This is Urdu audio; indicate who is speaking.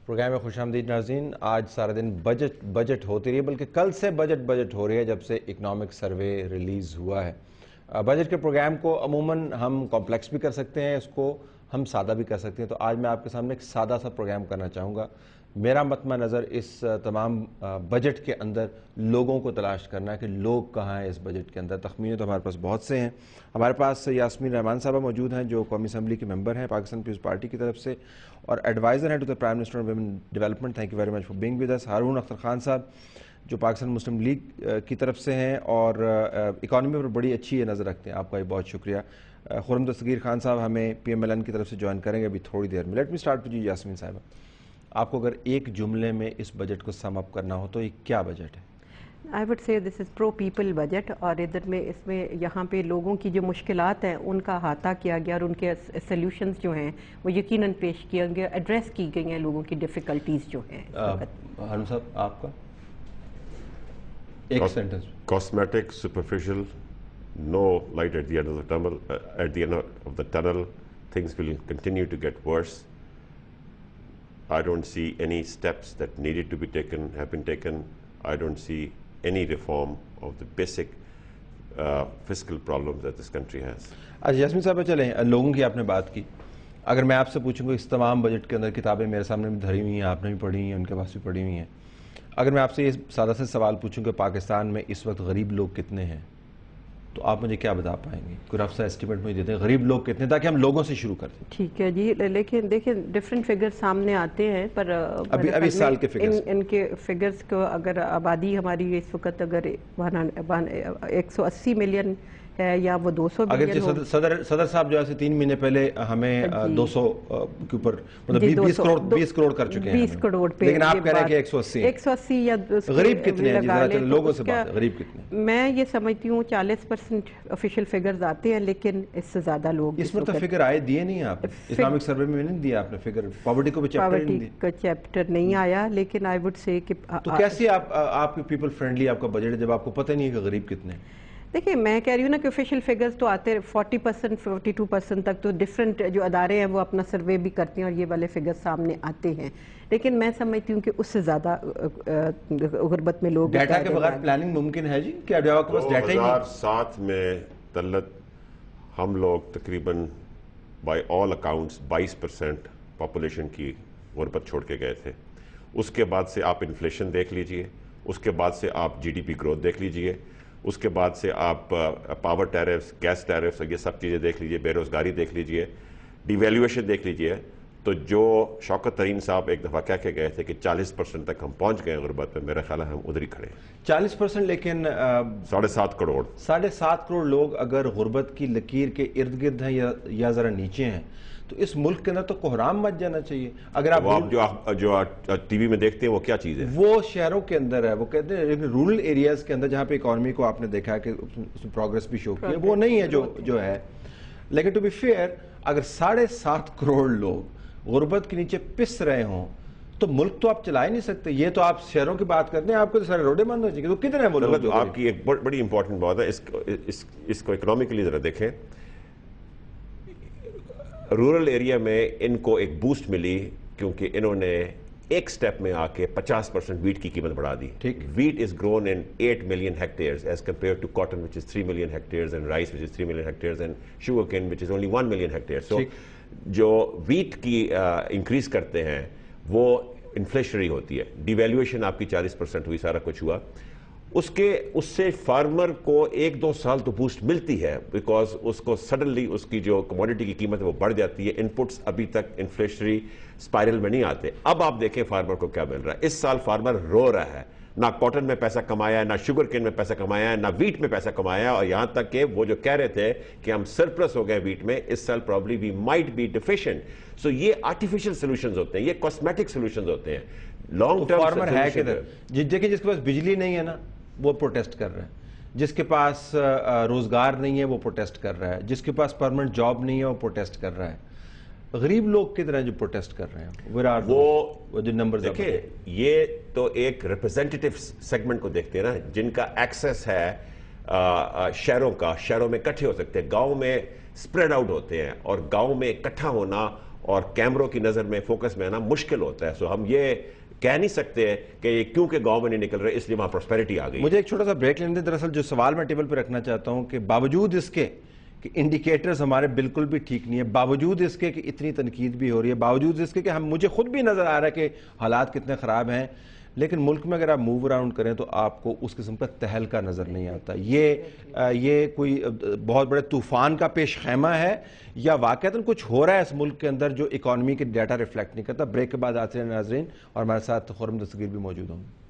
Speaker 1: پروگرام میں خوش آمدید ناظرین. آج سارا دن بجٹ ہوتی رہی ہے، بلکہ کل سے بجٹ ہو رہی ہے جب سے اکنامک سروے ریلیز ہوا ہے. بجٹ کے پروگرام کو عموماً ہم کمپلیکس بھی کر سکتے ہیں، اس کو ہم سادہ بھی کر سکتے ہیں. تو آج میں آپ کے سامنے ایک سادہ سا پروگرام کرنا چاہوں گا. میرا مطمع نظر اس تمام بجٹ کے اندر لوگوں کو تلاش کرنا ہے کہ لوگ کہاں ہیں اس بجٹ کے اندر. تخمینے تو ہمارے پاس بہت سے ہیں. ہمارے پاس یاسمین رحمان صاحبہ موجود ہیں جو قومی اسمبلی کے ممبر ہیں پاکستان پیپلز پارٹی کی طرف سے اور ایڈوائزر ہیں to the prime minister on women development. Thank you very much for being with us. Haroon Akhtar Khan صاحب جو پاکستان مسلم لیگ کی طرف سے ہیں اور اکانومی پر بڑی اچھی نظر رکھتے ہیں، آپ کا بہت شکریہ. خرم دستگیر خان صاحب ہمیں پی ایم ایل این کی طرف سے جوائن کریں گے ابھی تھوڑی دیر میں. Let me start with you Yasmin صاحبہ. آپ کو اگر ایک جملے میں اس بجٹ کو سم اپ کرنا ہو تو یہ کیا بجٹ ہے؟
Speaker 2: I would say this is pro people budget, اور ادھر میں اس میں یہاں پہ لوگوں کی جو مشکلات ہیں ان کا احاطہ کیا گیا اور ان کے سلیوشنز جو ہیں وہ یقیناً پیش کیا گیا، ایڈریس کی گئی ہیں لوگوں کی ڈیفیکلٹیز جو ہیں.
Speaker 1: ہارون صاحب آپ کا ایک sentence.
Speaker 3: Cosmetic, superficial, no light at the end of the tunnel. At the end of the tunnel, things will continue to get worse. I don't see any steps that needed to be taken have been taken. I don't see any reform of the basic fiscal problems that this country has.
Speaker 1: اچھا یاسمین صاحب چلیں، لوگوں کی آپ نے بات کی. اگر میں آپ سے پوچھوں کہ اس تمام بجٹ کے اندر کتابیں میرے سامنے بھی دھری ہوئی ہیں، آپ نے بھی پڑھی ہیں، ان کے پاس بھی پڑھی ہوئی ہیں. اگر میں آپ سے یہ سادہ سے سوال پوچھوں کہ پاکستان میں اس وقت غریب لوگ کتنے ہیں تو آپ مجھے کیا بتا پائیں گے؟ کوئی رف سا اسٹیمیٹ مجھے دیتے ہیں غریب لوگ کتنے، تاکہ ہم لوگوں سے شروع کرتے ہیں.
Speaker 2: ٹھیک ہے جی، لیکن دیکھیں ڈفرینٹ فگر سامنے آتے ہیں، پر
Speaker 1: ابھی اس سال کے فگرز
Speaker 2: ان کے فگرز کو اگر آبادی ہماری اس وقت اگر 180 ملین ہے یا وہ 200 ملین ہو.
Speaker 1: صدر صاحب جو ہے 3 مہینے پہلے ہمیں 200 کے اوپر مطلب 20 کروڑ کر چکے ہیں
Speaker 2: 20 کروڑ پہ،
Speaker 1: لیکن آپ کہہ رہے ہیں کہ 180
Speaker 2: یا
Speaker 1: غریب کتنے ہیں؟ لوگوں سے بات، غریب کتنے؟
Speaker 2: میں یہ سمجھتی ہوں 40% آفیشیل فگرز آتے ہیں، لیکن اس سے زیادہ لوگ
Speaker 1: اس پر تو فگر آئے دیے نہیں آپ اسلامک سروے میں نہیں دیا آپ نے فگر. پاورٹی کو بھی
Speaker 2: چیپٹر نہیں آیا، لیکن آئی وڈ سے کہ
Speaker 1: تو کیسے آپ پیپل فرینڈلی آپ کا بجٹ ہے جب آپ کو پتہ نہیں ہے کہ غریب کتنے ہیں؟
Speaker 2: دیکھیں میں کہہ رہی ہوں نا کہ آفیشیل فگرز تو آتے 40% 42% تک تو ڈفرینٹ جو ادارے ہیں وہ اپنا سروے بھی کرتے ہیں اور یہ والے فگرز سامنے آتے ہیں، لیکن میں سمجھتی ہوں کہ اس سے زیادہ غربت میں لوگ.
Speaker 1: ڈیٹا کے بغیر پلاننگ ممکن ہے جی؟ کیا آپ کے پاس ڈیٹا ہی نہیں؟
Speaker 3: 2007 میں تلت ہم لوگ تقریباً بائی آل اکاؤنٹس 22% پاپولیشن کی غربت چھوڑ کے گئے تھے. اس کے بعد سے آپ انفلیشن دیکھ لیجئے، اس کے بعد سے آپ جی ڈی پی گروتھ دیکھ لیجئے، اس کے بعد سے آپ پاور ٹیرفز، گیس ٹیرفز، یہ سب چیزیں دیکھ لیجئے، بے روزگاری دیکھ لیجئے، ڈی ویلیویشن دیکھ لیجئے. تو جو شوکت ترین صاحب ایک دفعہ کہہ کے گئے تھے کہ 40% تک ہم پہنچ گئے غربت میں، میرا خیال ہے ہم ادھر ہی کھڑے ہیں.
Speaker 1: 40%، لیکن
Speaker 3: 7.5 کروڑ
Speaker 1: 7.5 کروڑ لوگ اگر غربت کی لکیر کے ارد گرد ہیں یا ذرا نیچے ہیں تو اس ملک کے اندر تو کوحرام مچ جانا چاہیے. اگر آپ
Speaker 3: جو ٹی وی میں دیکھتے ہیں وہ کیا چیز ہے؟
Speaker 1: وہ شہروں کے اندر ہے، وہ کہتے ہیں رورل ایریاز کے اندر جہاں پہ اکانومی کو آپ نے دیکھا کہ اس میں پروگریس بھی شو کی ہے، وہ نہیں ہے جو ہے. لیکن ٹو بی فیئر اگر 7.5 کروڑ لوگ غربت کے نیچے پس رہے ہوں تو ملک تو آپ چلا ہی نہیں سکتے. یہ تو آپ شہروں کی بات کرتے ہیں، آپ کو تو سارے روڈیں بند ہو چاہیے. تو کتنے ہیں وہ لوگ؟
Speaker 3: آپ کی ایک بڑی امپورٹنٹ بات ہے، اس کو اکنامکلی ذرا دیکھیں. رورل ایریا میں ان کو ایک بوسٹ ملی کیونکہ انہوں نے ایک سٹیپ میں آ کے 50% ویٹ کی قیمت بڑھا دی. Wait is grown in 8 million hectares as compared to cotton which is 3 million hectares and rice which is 3 million hectares and sugarcane which is only 1 million hectares. So جو ویٹ کی انکریز کرتے ہیں وہ انفلیشنری ہوتی ہے. ڈی ویلیویشن آپ کی 40% ہوئی، سارا کچھ ہوا. اس سے فارمر کو 1-2 سال تو بوسٹ ملتی ہے بیکاز اس کو سڈنلی اس کی جو کموڈیٹی کی قیمت ہے وہ بڑھ جاتی ہے. انپٹس ابھی تک انفلیشنری سپائرل میں نہیں آتے. اب آپ دیکھیں فارمر کو کیا مل رہا ہے. اس سال فارمر رو رہا ہے، نہ کاٹن میں پیسہ کمایا ہے، نہ شوگر کین میں پیسہ کمایا ہے، نہ ویٹ میں پیسہ کمایا ہے. اور یہاں تک کہ وہ جو کہہ رہے تھے کہ ہم سرپلس ہو گئے ویٹ میں، اس سال probably we might be deficient. So یہ آرٹیفیشل سولوشنز ہوتے ہیں، یہ کاسمیٹک سولوشنز ہوتے ہیں. لانگ ٹرم
Speaker 1: فارمر ہے کدھر؟ دیکھیں جس کے پاس بجلی نہیں ہے نا وہ پروٹیسٹ کر رہے ہیں، جس کے پاس روزگار نہیں ہے وہ پروٹیسٹ کر رہا ہے، جس کے پاس پرمنٹ جاب نہیں ہے وہ پروٹیسٹ کر رہا ہے. غریب لوگ کدھر ہیں جو پروٹیسٹ کر رہے ہیں؟
Speaker 3: وہ
Speaker 1: جو نمبرز
Speaker 3: دیکھیں، یہ تو ایک ریپرزینٹیٹیو سیگمنٹ کو دیکھتے ہیں نا، جن کا ایکسس ہے شہروں میں اکٹھے ہو سکتے ہیں، گاؤں میں اسپریڈ آؤٹ ہوتے ہیں، اور گاؤں میں اکٹھا ہونا اور کیمروں کی نظر میں فوکس میں آنا مشکل ہوتا ہے. سو ہم یہ کہہ نہیں سکتے کہ یہ کیونکہ گاؤں میں نہیں نکل رہے اس لیے وہاں پراسپیرٹی آ گئی.
Speaker 1: مجھے ایک چھوٹا سا بریک لینے دیں. دراصل جو سوال میں ٹیبل پہ رکھنا چاہتا ہوں کہ باوجود اس کے کہ انڈیکیٹرز ہمارے بالکل بھی ٹھیک نہیں ہے، باوجود اس کے کہ اتنی تنقید بھی ہو رہی ہے، باوجود اس کے کہ مجھے خود بھی نظر آ رہا ہے کہ حالات کتنے خراب ہیں، لیکن ملک میں اگر آپ موو اراؤنڈ کریں تو آپ کو اس قسم کا تہلکہ نظر نہیں آتا. یہ کوئی بہت بڑے طوفان کا پیش خیمہ ہے یا واقعتاً کچھ ہو رہا ہے اس ملک کے اندر جو اکانومی کے ڈیٹا ریفلیکٹ نہیں کرتا؟ بریک کے بعد آتے ہیں ناظرین، اور ہمارے ساتھ خرم دستگیر بھی موجود ہوں گے.